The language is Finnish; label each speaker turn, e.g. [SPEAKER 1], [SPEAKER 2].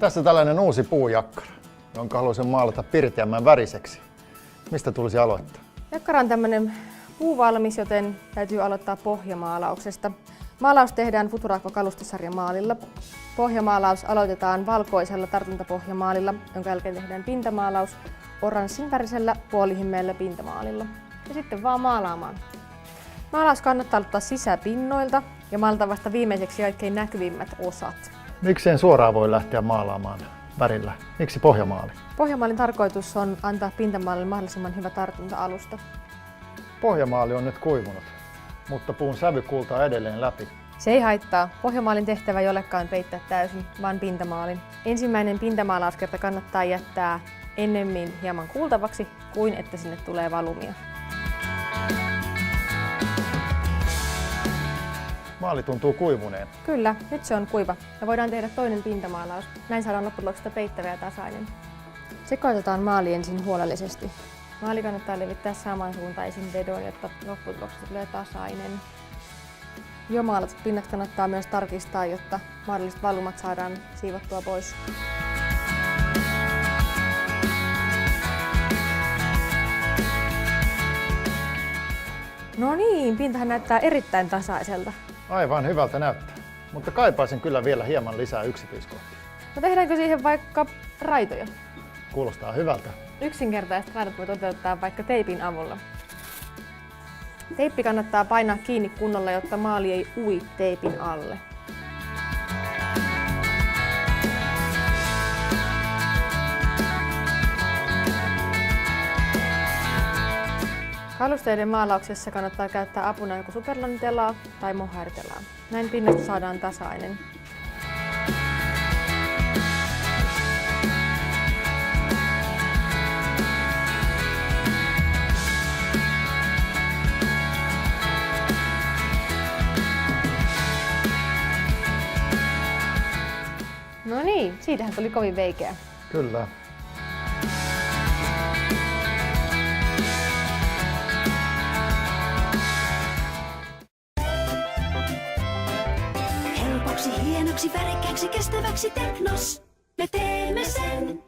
[SPEAKER 1] Tässä tällainen uusi puujakkara, jonka haluaisin maalata pirteämmän väriseksi. Mistä tulisi aloittaa?
[SPEAKER 2] Jakkara on tämmöinen puuvalmis, joten täytyy aloittaa pohjamaalauksesta. Maalaus tehdään Futuraco-kalustosarjan maalilla. Pohjamaalaus aloitetaan valkoisella tartuntapohjamaalilla, jonka jälkeen tehdään pintamaalaus oranssin värisellä puolihimmeellä pintamaalilla. Ja sitten vaan maalaamaan. Maalaus kannattaa aloittaa sisäpinnoilta ja maalata vasta viimeiseksi kaikkein näkyvimmät osat.
[SPEAKER 1] Miksi en suoraan voi lähteä maalaamaan värillä? Miksi pohjamaali?
[SPEAKER 2] Pohjamaalin tarkoitus on antaa pintamaalille mahdollisimman hyvä tartunta-alusta.
[SPEAKER 1] Pohjamaali on nyt kuivunut, mutta puun sävy kuultaa edelleen läpi.
[SPEAKER 2] Se ei haittaa. Pohjamaalin tehtävä ei olekaan peittää täysin, vaan pintamaalin. Ensimmäinen pintamaalauskerta kannattaa jättää ennemmin hieman kuultavaksi kuin että sinne tulee valumia.
[SPEAKER 1] Maali tuntuu kuivuneen.
[SPEAKER 2] Kyllä, nyt se on kuiva ja voidaan tehdä toinen pintamaalaus. Näin saadaan lopputuloksesta peittävä ja tasainen. Sekoitetaan maali ensin huolellisesti. Maali kannattaa levittää samansuuntaisin vedoin, jotta lopputuloksesta tulee tasainen. Jo maalatut pinnat kannattaa myös tarkistaa, jotta mahdolliset valumat saadaan siivottua pois. No niin, pintahan näyttää erittäin tasaiselta.
[SPEAKER 1] Aivan hyvältä näyttää, mutta kaipaisin kyllä vielä hieman lisää yksityiskohtia.
[SPEAKER 2] No tehdäänkö siihen vaikka raitoja?
[SPEAKER 1] Kuulostaa hyvältä.
[SPEAKER 2] Yksinkertaiset raidat voi toteuttaa vaikka teipin avulla. Teippi kannattaa painaa kiinni kunnolla, jotta maali ei ui teipin alle. Kalusteiden maalauksessa kannattaa käyttää apuna joko superlanitelaa tai mohairitelaa. Näin pinnasta saadaan tasainen. No niin, siitähän tuli kovin veikeä.
[SPEAKER 1] Kyllä.
[SPEAKER 3] Helpoksi, hienoksi, värikkääksi, kestäväksi Teknos. Me teemme sen.